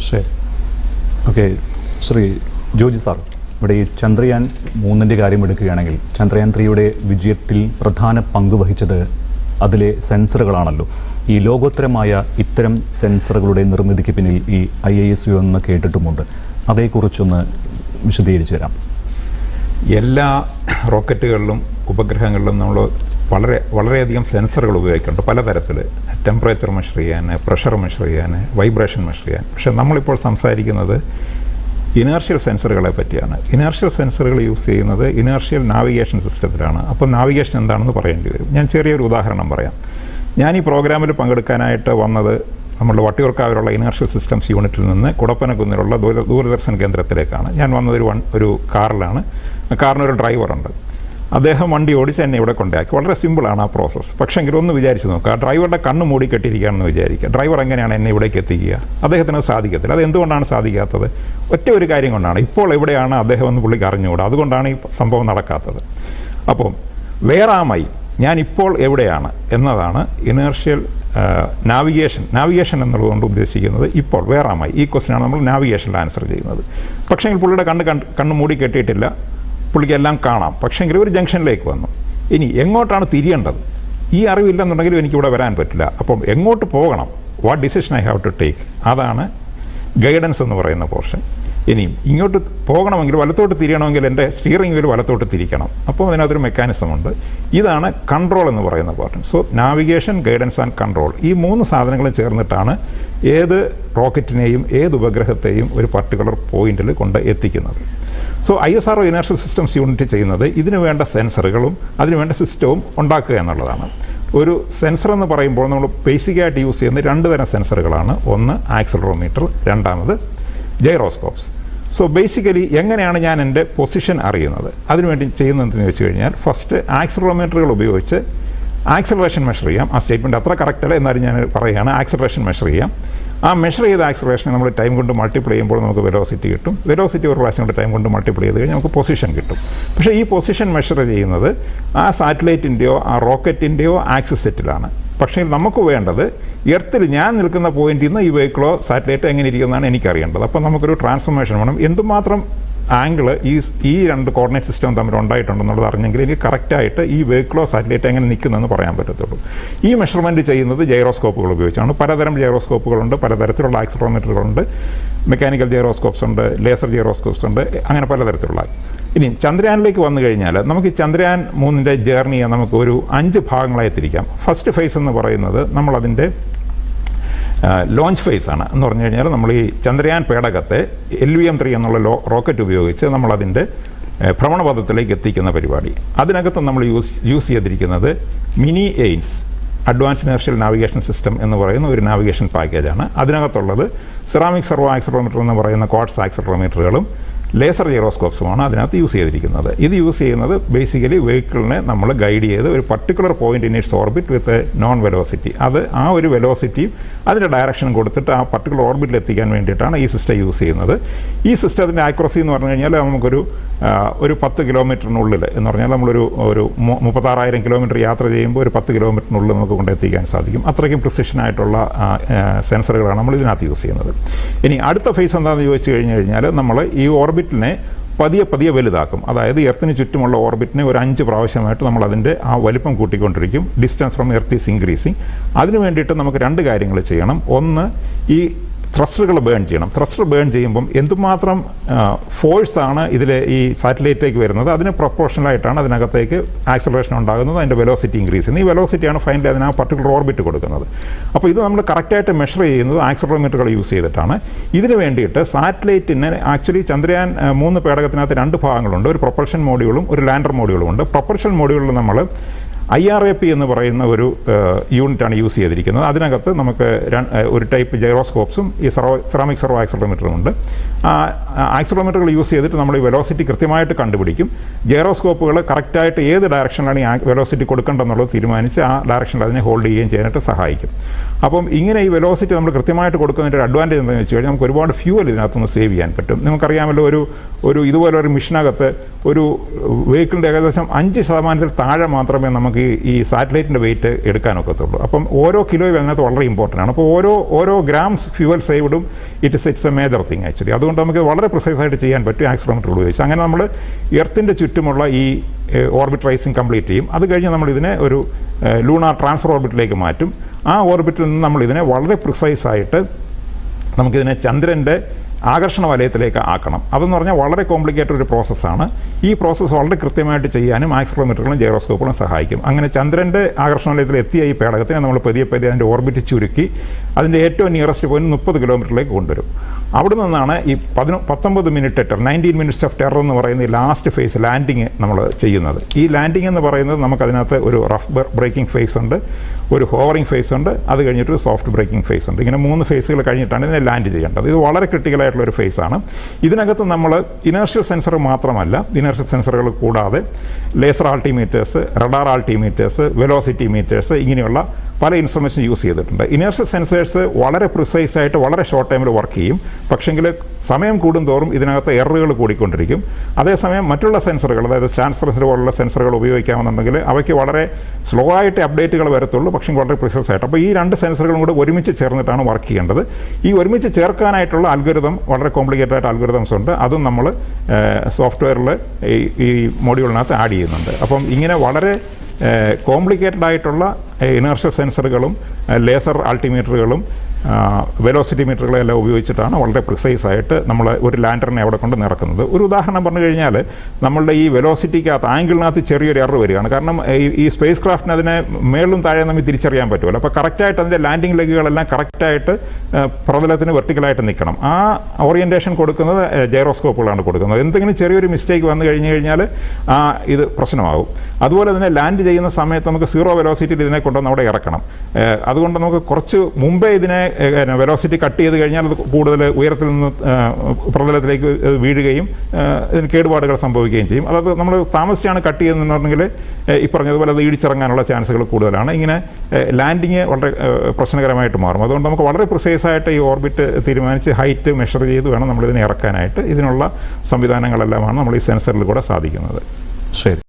ശരി. Okay, Shri Joji sir, ഇവിടെ ഈ ചന്ദ്രയാൻ 3 കാര്യം എടുക്കുകയാണെങ്കിൽ ചന്ദ്രയാൻ 3 വിജയത്തിൽ പ്രധാന പങ്ക് വഹിച്ചത് അതിലെ സെൻസറുകളാണല്ലോ. ഈ ലോകോത്തരമായ ഇത്തരം സെൻസറുകളുടെ നിർമ്മിതിക്ക് പിന്നിൽ ഈ IISU എന്ന് കേട്ടിട്ടുമുണ്ട്. അതേക്കുറിച്ചൊന്ന് വിശദീകരിച്ചു തരാം. എല്ലാ റോക്കറ്റുകളിലും ഉപഗ്രഹങ്ങളിലും നമ്മൾ വളരെയധികം സെൻസറുകൾ ഉപയോഗിക്കുന്നുണ്ട് പലതരത്തിൽ. ടെമ്പറേച്ചർ മെഷർ ചെയ്യാൻ, പ്രഷർ മെഷർ ചെയ്യാൻ, വൈബ്രേഷൻ മെഷർ ചെയ്യാൻ. പക്ഷേ നമ്മളിപ്പോൾ സംസാരിക്കുന്നത് ഇനേർഷ്യൽ സെൻസറുകളെ പറ്റിയാണ്. ഇനേർഷ്യൽ സെൻസറുകൾ യൂസ് ചെയ്യുന്നത് ഇനേർഷ്യൽ നാവിഗേഷൻ സിസ്റ്റത്തിലാണ്. അപ്പോൾ നാവിഗേഷൻ എന്താണെന്ന് പറയേണ്ടി വരും. ഞാൻ ചെറിയൊരു ഉദാഹരണം പറയാം. ഞാൻ ഈ പ്രോഗ്രാമിൽ പങ്കെടുക്കാനായിട്ട് വന്നത് നമ്മുടെ വട്ടിയൂർക്കാവിലുള്ള ഇനേർഷ്യൽ സിസ്റ്റംസ് യൂണിറ്റിൽ നിന്ന് കുടപ്പനക്കുന്നിലുള്ള ദൂരദർശൻ കേന്ദ്രത്തിലേക്കാണ്. ഞാൻ വന്നത് ഒരു കാറിലാണ്. കാറിനൊരു ഡ്രൈവറുണ്ട്. അദ്ദേഹം വണ്ടി ഓടിച്ച് എന്നെ ഇവിടെ കൊണ്ടാക്കി. വളരെ സിമ്പിളാണ് ആ പ്രോസസ്സ്. പക്ഷേ എങ്കിലും ഒന്ന് വിചാരിച്ച് നോക്കുക, ആ ഡ്രൈവറുടെ കണ്ണ് മൂടി കെട്ടിയിരിക്കുകയാണെന്ന് വിചാരിക്കുക. ഡ്രൈവർ എങ്ങനെയാണ് എന്നെ ഇവിടേക്ക് എത്തിക്കുക? അദ്ദേഹത്തിന് സാധിക്കത്തില്ല. അത് എന്തുകൊണ്ടാണ് സാധിക്കാത്തത്? ഒറ്റ ഒരു കാര്യം കൊണ്ടാണ്. ഇപ്പോൾ എവിടെയാണ് അദ്ദേഹം എന്ന് പുള്ളിക്ക് അറിഞ്ഞുകൂടാ. അതുകൊണ്ടാണ് ഈ സംഭവം നടക്കാത്തത്. അപ്പം വേറാമായി ഞാൻ ഇപ്പോൾ എവിടെയാണ് എന്നതാണ് ഇനേർഷ്യൽ നാവിഗേഷൻ എന്നുള്ളതുകൊണ്ട് ഉദ്ദേശിക്കുന്നത്. ഇപ്പോൾ വേറാമായി ഈ ക്വസ്റ്റ്യനാണ് നമ്മൾ നാവിഗേഷനിൽ ആൻസർ ചെയ്യുന്നത്. പക്ഷേ പുള്ളിയുടെ കണ്ണ് മൂടി കെട്ടിയിട്ടില്ല, പുള്ളിക്ക് എല്ലാം കാണാം. പക്ഷേങ്കിൽ ഒരു ജംഗ്ഷനിലേക്ക് വന്നു. ഇനി എങ്ങോട്ടാണ് തിരിയേണ്ടത്? ഈ അറിവില്ലെന്നുണ്ടെങ്കിലും എനിക്കിവിടെ വരാൻ പറ്റില്ല. അപ്പം എങ്ങോട്ട് പോകണം, what decision I have to take, അതാണ് ഗൈഡൻസ് എന്ന് പറയുന്ന പോർഷൻ. ഇനിയും ഇങ്ങോട്ട് പോകണമെങ്കിൽ വലത്തോട്ട് തിരിയണമെങ്കിൽ എൻ്റെ സ്റ്റിയറിംഗ് വീൽ വലത്തോട്ട് തിരിക്കണം. അപ്പോൾ അതിനകത്തൊരു മെക്കാനിസം ഉണ്ട്. ഇതാണ് കൺട്രോൾ എന്ന് പറയുന്ന portion. So navigation, guidance and control, ഈ 3 സാധനങ്ങളും ചേർന്നിട്ടാണ് ഏത് റോക്കറ്റിനെയും ഏത് ഉപഗ്രഹത്തെയും ഒരു പർട്ടിക്കുലർ പോയിന്റിൽ കൊണ്ട് എത്തിക്കുന്നത്. So ISRO inertial systems unit ചെയ്യുന്നത് ഇതിനു വേണ്ട സെൻസറുകളും അതിനുവേണ്ട സിസ്റ്റവും ഉണ്ടാക്കുക എന്നുള്ളതാണ്. ഒരു സെൻസർ എന്ന് പറയുമ്പോൾ നമ്മൾ ബേസിക്കായിട്ട് യൂസ് ചെയ്യുന്ന 2 തരം സെൻസറുകളാണ്. ഒന്ന് ആക്സിലറോമീറ്റർ, രണ്ടാമത് ജൈറോസ്കോപ്സ്. സോ ബേസിക്കലി എങ്ങനെയാണ് ഞാൻ എൻ്റെ പൊസിഷൻ അറിയുന്നത്? അതിനുവേണ്ടി ചെയ്യുന്നതെന്ന് വെച്ച് കഴിഞ്ഞാൽ ഫസ്റ്റ് ആക്സിലറോമീറ്ററുകൾ ഉപയോഗിച്ച് ആക്സിലറേഷൻ മെഷർ ചെയ്യാം. ആ സ്റ്റേറ്റ്മെൻറ്റ് അത്ര കറക്റ്റല്ല, എന്നാലും ഞാൻ പറയുകയാണ്. ആക്സിലറേഷൻ മെഷർ ചെയ്യാം. ആ മെഷർ ചെയ്ത ആക്സിലറേഷനെ നമ്മൾ ടൈം കൊണ്ട് മൾട്ടിപ്ലൈ ചെയ്യുമ്പോൾ നമുക്ക് വെലോസിറ്റി കിട്ടും. വെലോസിറ്റി ഒരു പ്രാവശ്യം കൊണ്ട് ടൈം കൊണ്ട് മൾട്ടിപ്ലൈ ചെയ്ത് കഴിഞ്ഞാൽ നമുക്ക് പൊസിഷൻ കിട്ടും. പക്ഷേ ഈ പൊസിഷൻ മെഷർ ചെയ്യുന്നത് ആ സാറ്റലൈറ്റിൻ്റെയോ ആ റോക്കറ്റിൻ്റെയോ ആക്സിസ് സെറ്റിലാണ്. പക്ഷേ നമുക്ക് വേണ്ടത് എർത്തിൽ ഞാൻ നിൽക്കുന്ന പോയിന്റിൽ നിന്ന് ഈ വെഹിക്കിളോ സാറ്റലൈറ്റോ എങ്ങനെ ഇരിക്കുന്നതാണ് എനിക്കറിയേണ്ടത്. അപ്പോൾ നമുക്കൊരു ട്രാൻസ്ഫോർമേഷൻ വേണം. എന്തുമാത്രം ആംഗിൾ ഈ 2 കോർഡിനേറ്റ് സിസ്റ്റം തമ്മിൽ ഉണ്ടായിട്ടുണ്ടെന്നുള്ളത് അറിഞ്ഞെങ്കിൽ എനിക്ക് കറക്റ്റായിട്ട് ഈ വെഹിക്കിളോ സാറ്റലൈറ്റോ എങ്ങനെ നിൽക്കുന്നതെന്ന് പറയാൻ പറ്റത്തുള്ളൂ. ഈ മെഷർമെൻറ്റ് ചെയ്യുന്നത് ജൈറോസ്കോപ്പുകൾ ഉപയോഗിച്ചാണ്. പലതരം ജൈറോസ്കോപ്പുകളുണ്ട്, പലതരത്തിലുള്ള ആക്സിലറോമീറ്ററുകളുണ്ട്, മെക്കാനിക്കൽ ജൈറോസ്കോപ്സ് ഉണ്ട്, ലേസർ ജൈറോസ്കോപ്സ് ഉണ്ട്, അങ്ങനെ പലതരത്തിലുള്ള. ഇനി ചന്ദ്രയാനിലേക്ക് വന്നു കഴിഞ്ഞാൽ നമുക്ക് ചന്ദ്രയാൻ 3ൻ്റെ ജേർണിയെ നമുക്ക് ഒരു 5 ഭാഗങ്ങളായി തിരിക്കാം. ഫസ്റ്റ് ഫേസ് എന്ന് പറയുന്നത് നമ്മളതിൻ്റെ ലോഞ്ച് ഫേസ് ആണ്. എന്ന് പറഞ്ഞു കഴിഞ്ഞാൽ നമ്മൾ ഈ ചന്ദ്രയാൻ പേടകത്തെ LVM-3 എന്നുള്ള റോക്കറ്റ് ഉപയോഗിച്ച് നമ്മളതിൻ്റെ ഭ്രമണപഥത്തിലേക്ക് എത്തിക്കുന്ന പരിപാടി. അതിനകത്ത് നമ്മൾ യൂസ് ചെയ്തിരിക്കുന്നത് mini AIMS advance inertial navigation system എന്ന് പറയുന്ന ഒരു നാവിഗേഷൻ പാക്കേജാണ്. അതിനകത്തുള്ളത് സെറാമിക് സെർവോ ആക്സിലറോമീറ്റർ എന്ന് പറയുന്ന ക്വാർട്സ് ആക്സിലറോമീറ്ററുകളും ലേസർ ജൈറോസ്കോപ്സുമാണ് അതിനകത്ത് യൂസ് ചെയ്തിരിക്കുന്നത്. ഇത് യൂസ് ചെയ്യുന്നത് ബേസിക്കലി വെഹിക്കിളിനെ നമ്മൾ ഗൈഡ് ചെയ്ത് ഒരു particular point in its orbit with non velocity, അത് ആ ഒരു വെലോസിറ്റിയും അതിൻ്റെ ഡയറക്ഷനും കൊടുത്തിട്ട് ആ പർട്ടിക്കുലർ ഓർബിറ്റിൽ എത്തിക്കാൻ വേണ്ടിയിട്ടാണ് ഈ സിസ്റ്റം യൂസ് ചെയ്യുന്നത്. ഈ സിസ്റ്റത്തിൻ്റെ ആക്യുറസി എന്ന് പറഞ്ഞു കഴിഞ്ഞാൽ നമുക്കൊരു 10 കിലോമീറ്ററിനുള്ളിൽ എന്ന് പറഞ്ഞാൽ നമ്മളൊരു 36,000 കിലോമീറ്റർ യാത്ര ചെയ്യുമ്പോൾ ഒരു 10 കിലോമീറ്ററിനുള്ളിൽ നമുക്ക് കൊണ്ടെത്തിക്കാൻ സാധിക്കും. അത്രയ്ക്കും പ്രിസിഷനായിട്ടുള്ള സെൻസറുകളാണ് നമ്മൾ ഇതിനകത്ത് യൂസ് ചെയ്യുന്നത്. ഇനി അടുത്ത ഫേസ് എന്താണെന്ന് ചോദിച്ചു കഴിഞ്ഞാൽ നമ്മൾ ഈ ഓർബിറ്റിനെ പതിയെ വലുതാക്കും. അതായത് എർത്തിന് ചുറ്റുമുള്ള ഓർബിറ്റിനെ ഒരു 5 പ്രാവശ്യമായിട്ട് നമ്മൾ അതിൻ്റെ ആ വലിപ്പം കൂട്ടിക്കൊണ്ടിരിക്കും. Distance from earth is increasing. അതിന് വേണ്ടിയിട്ട് നമുക്ക് 2 കാര്യങ്ങൾ ചെയ്യണം. ഒന്ന്, ഈ ത്രസ്റ്ററുകൾ ബേൺ ചെയ്യണം. ത്രസ്റ്റർ ബേൺ ചെയ്യുമ്പം എന്തുമാത്രം ഫോഴ്സാണ് ഇതിൽ ഈ സാറ്റലൈറ്റിലേക്ക് വരുന്നത് അതിന് പ്രൊപ്പോർഷണലായിട്ടാണ് അതിനകത്തേക്ക് ആക്സിലറേഷൻ ഉണ്ടാകുന്നത്, അതിൻ്റെ വെലോസിറ്റി ഇൻക്രീസ് ചെയ്യുന്നത്. ഈ വെലോസിറ്റിയാണ് ഫൈനലി അതിന് ആ പർട്ടിക്കുലർ ഓർബിറ്റ് കൊടുക്കുന്നത്. അപ്പോൾ ഇത് നമ്മൾ കറക്റ്റായിട്ട് മെഷർ ചെയ്യുന്നത് ആക്സിലറോമീറ്ററുകൾ യൂസ് ചെയ്തിട്ടാണ്. ഇതിന് വേണ്ടിയിട്ട് സാറ്റലൈറ്റിന് ആക്ച്വലി ചന്ദ്രയാൻ 3 പേടകത്തിനകത്ത് 2 ഭാഗങ്ങളുണ്ട്. ഒരു പ്രൊപ്പൽഷൻ മോഡ്യൂളും ഒരു ലാൻഡർ മോഡ്യൂളും ഉണ്ട്. പ്രൊപ്പൽഷൻ മോഡ്യൂളിൽ നമ്മൾ IRAP എന്ന് പറയുന്ന ഒരു യൂണിറ്റാണ് യൂസ് ചെയ്തിരിക്കുന്നത്. അതിനകത്ത് നമുക്ക് ഒരു ടൈപ്പ് ജൈറോസ്കോപ്സും ഈ സെറാമിക് സെർവോ ആക്സിലറോമീറ്ററും ഉണ്ട്. ആക്സിലറോമീറ്ററുകൾ യൂസ് ചെയ്തിട്ട് നമ്മൾ ഈ വെലോസിറ്റി കൃത്യമായിട്ട് കണ്ടുപിടിക്കും. ജൈറോസ്കോപ്പുകൾ കറക്റ്റായിട്ട് ഏത് ഡയറക്ഷനിലാണ് ഈ വെലോസിറ്റി കൊടുക്കേണ്ടതെന്നുള്ളത് തീരുമാനിച്ച് ആ ഡയറക്ഷനിൽ അതിനെ ഹോൾഡ് ചെയ്യുകയും ചെയ്യാനായിട്ട് സഹായിക്കും. അപ്പം ഇങ്ങനെ ഈ വെലോസിറ്റി നമ്മൾ കൃത്യമായിട്ട് കൊടുക്കുന്നതിൻ്റെ ഒരു അഡ്വാൻറ്റേജ് എന്താണെന്ന് വെച്ച് കഴിഞ്ഞാൽ നമുക്ക് ഒരുപാട് ഫ്യൂവൽ ഇതിനകത്തുനിന്ന് സേവ് ചെയ്യാൻ പറ്റും. നമുക്കറിയാമല്ലോ, ഒരു ഇതുപോലെ ഒരു മിഷനകത്ത് ഒരു വെഹിക്കിളിൻ്റെ ഏകദേശം 5% താഴെ മാത്രമേ നമുക്ക് ഈ സാറ്റലൈറ്റിൻ്റെ വെയിറ്റ് എടുക്കാനൊക്കത്തുള്ളൂ. അപ്പം ഓരോ കിലോയും അതിനകത്ത് വളരെ ഇമ്പോർട്ടൻ്റ് ആണ്. അപ്പോൾ ഓരോ ഗ്രാംസ് ഫ്യൂവൽ സേവ്ഡും it's a major thing actually. അതുകൊണ്ട് നമുക്ക് വളരെ പ്രിസൈസ് ആയിട്ട് ചെയ്യാൻ പറ്റും ആക്സിലറോമീറ്റർ ഉപയോഗിച്ച്. അങ്ങനെ നമ്മൾ എർത്തിൻ്റെ ചുറ്റുമുള്ള ഈ ഓർബിറ്റ് റൈസിങ് കംപ്ലീറ്റ് ചെയ്യും. അത് കഴിഞ്ഞ് നമ്മൾ ഇതിനെ ഒരു ലൂണാർ ട്രാൻസ്ഫർ ഓർബിറ്റിലേക്ക് മാറ്റും. ആ ഓർബിറ്റിൽ നിന്ന് നമ്മൾ ഇതിനെ വളരെ പ്രിസൈസായിട്ട് നമുക്കിതിനെ ചന്ദ്രൻ്റെ ആകർഷണ വലയത്തിലേക്ക് ആക്കണം. അതെന്ന് പറഞ്ഞാൽ വളരെ കോംപ്ലിക്കേറ്റഡ് ഒരു പ്രോസസ്സാണ്. ഈ പ്രോസസ്സ് വളരെ കൃത്യമായിട്ട് ചെയ്യാനും ആക്സിലറോമീറ്ററുകളും ജൈറോസ്കോപ്പുകളും സഹായിക്കും. അങ്ങനെ ചന്ദ്രൻ്റെ ആകർഷണ വലയത്തിൽ എത്തിയ ഈ പേടകത്തിനെ നമ്മൾ പതിയെ അതിൻ്റെ ഓർബിറ്റ് ചുരുക്കി അതിൻ്റെ ഏറ്റവും നിയറസ്റ്റ് പോയിന്റ് 30 കിലോമീറ്ററിലേക്ക് കൊണ്ടുവരും. അവിടെ നിന്നാണ് ഈ 19 minute terror 19 minutes of terror എന്ന് പറയുന്ന ഈ ലാസ്റ്റ് ഫേസ് ലാൻഡിങ് നമ്മൾ ചെയ്യുന്നത്. ഈ ലാൻഡിങ് എന്ന് പറയുന്നത് നമുക്കതിനകത്ത് ഒരു റഫ് ബ്രേക്കിംഗ് ഫേസ് ഉണ്ട്, ഒരു ഹോവറിംഗ് ഫേസ് ഉണ്ട്, അത് കഴിഞ്ഞിട്ട് സോഫ്റ്റ് ബ്രേക്കിംഗ് ഫേസ് ഉണ്ട്. ഇങ്ങനെ 3 ഫേസുകൾ കഴിഞ്ഞിട്ടാണ് ഇതിനെ ലാൻഡ് ചെയ്യേണ്ടത്. ഇത് വളരെ ക്രിട്ടിക്കലായിട്ടുള്ളൊരു ഫേസാണ്. ഇതിനകത്ത് നമ്മൾ ഇനേർഷ്യൽ സെൻസർ മാത്രമല്ല, ഇനേർഷ്യൽ സെൻസറുകൾ കൂടാതെ ലേസർ ആൾട്ടിമീറ്റേഴ്സ്, റഡാർ ആൾട്ടിമീറ്റേഴ്സ്, വെലോസിറ്റി മീറ്റേഴ്സ്, ഇങ്ങനെയുള്ള പല ഇൻസ്ട്രുമെൻറ്റ്സ് യൂസ് ചെയ്തിട്ടുണ്ട്. ഇനേർഷ്യൽ സെൻസേഴ്സ് വളരെ പ്രിസൈസായിട്ട് വളരെ ഷോർട്ട് ടൈമിൽ വർക്ക് ചെയ്യും. പക്ഷെങ്കിൽ സമയം കൂടുന്തോറും ഇതിനകത്ത് എററുകൾ കൂടിക്കൊണ്ടിരിക്കും. അതേസമയം മറ്റുള്ള സെൻസറുകൾ, അതായത് സ്റ്റാൻഡ് സെൻസർ പോലുള്ള സെൻസറുകൾ ഉപയോഗിക്കാമെന്നുണ്ടെങ്കിൽ അവയ്ക്ക് വളരെ സ്ലോ ആയിട്ട് അപ്ഡേറ്റുകൾ വരത്തുള്ളൂ, പക്ഷേ വളരെ പ്രിസൈസ് ആയിട്ട്. അപ്പോൾ ഈ 2 സെൻസറുകളും കൂടെ ഒരുമിച്ച് ചേർന്നിട്ടാണ് വർക്ക് ചെയ്യേണ്ടത്. ഈ ഒരുമിച്ച് ചേർക്കാനായിട്ടുള്ള അൽഗോരിതം, വളരെ കോംപ്ലിക്കേറ്റഡ് ആയിട്ട് അൽഗോരിതംസ് ഉണ്ട്. അതും നമ്മൾ സോഫ്റ്റ്വെയറിൽ ഈ മോഡ്യൂളിനകത്ത് ആഡ് ചെയ്യുന്നുണ്ട്. അപ്പം ഇങ്ങനെ വളരെ കോംപ്ലിക്കേറ്റഡ് ആയിട്ടുള്ള ഇനേർഷ്യൽ സെൻസറുകളും ലേസർ ആൾട്ടിമീറ്ററുകളും വെലോസിറ്റി മീറ്ററുകളെല്ലാം ഉപയോഗിച്ചിട്ടാണ് വളരെ പ്രിസൈസായിട്ട് നമ്മൾ ഒരു ലാൻഡറിനെ അവിടെ കൊണ്ട് നിറക്കുന്നത്. ഒരു ഉദാഹരണം പറഞ്ഞു കഴിഞ്ഞാൽ നമ്മളുടെ ഈ വെലോസിറ്റിക്കകത്ത് ആംഗിളിനകത്ത് ചെറിയൊരു എറർ വരികയാണ്. കാരണം ഈ സ്പേസ് ക്രാഫ്റ്റിന് അതിനെ മേളും താഴെ നമുക്ക് തിരിച്ചറിയാൻ പറ്റുമല്ലോ. അപ്പോൾ കറക്റ്റായിട്ട് അതിൻ്റെ ലാൻഡിംഗ് ലെഗുകളെല്ലാം കറക്റ്റായിട്ട് പ്രതലത്തിന് വെർട്ടിക്കലായിട്ട് നിൽക്കണം. ആ ഓറിയൻറ്റേഷൻ കൊടുക്കുന്നത് ജൈറോസ്കോപ്പുകളാണ് കൊടുക്കുന്നത്. എന്തെങ്കിലും ചെറിയൊരു മിസ്റ്റേക്ക് വന്നു കഴിഞ്ഞാൽ ഇത് പ്രശ്നമാകും. അതുപോലെ തന്നെ ലാൻഡ് ചെയ്യുന്ന സമയത്ത് നമുക്ക് 0 വെലോസിറ്റിയിൽ ഇതിനെ കൊണ്ടുവന്ന് അവിടെ ഇറക്കണം. അതുകൊണ്ട് നമുക്ക് കുറച്ച് മുമ്പേ ഇതിനെ വെലോസിറ്റി കട്ട് ചെയ്ത് കഴിഞ്ഞാൽ അത് കൂടുതൽ ഉയരത്തിൽ നിന്ന് പ്രതലത്തിലേക്ക് വീഴുകയും ഇതിന് കേടുപാടുകൾ സംഭവിക്കുകയും ചെയ്യും. അതായത് നമ്മൾ താമസിച്ചാണ് കട്ട് ചെയ്യുന്നുണ്ടെങ്കിൽ ഈ പറഞ്ഞതുപോലെ അത് ഇടിച്ചിറങ്ങാനുള്ള ചാൻസുകൾ കൂടുതലാണ്. ഇങ്ങനെ ലാൻഡിങ് വളരെ പ്രശ്നകരമായിട്ട് മാറും. അതുകൊണ്ട് നമുക്ക് വളരെ പ്രിസൈസായിട്ട് ഈ ഓർബിറ്റ് തീരുമാനിച്ച് ഹൈറ്റ് മെഷർ ചെയ്ത് വേണം നമ്മളിതിനെ ഇറക്കാനായിട്ട്. ഇതിനുള്ള സംവിധാനങ്ങളെല്ലാമാണ് നമ്മൾ ഈ സെൻസറിൽ കൂടെ സാധിക്കുന്നത്. ശരി.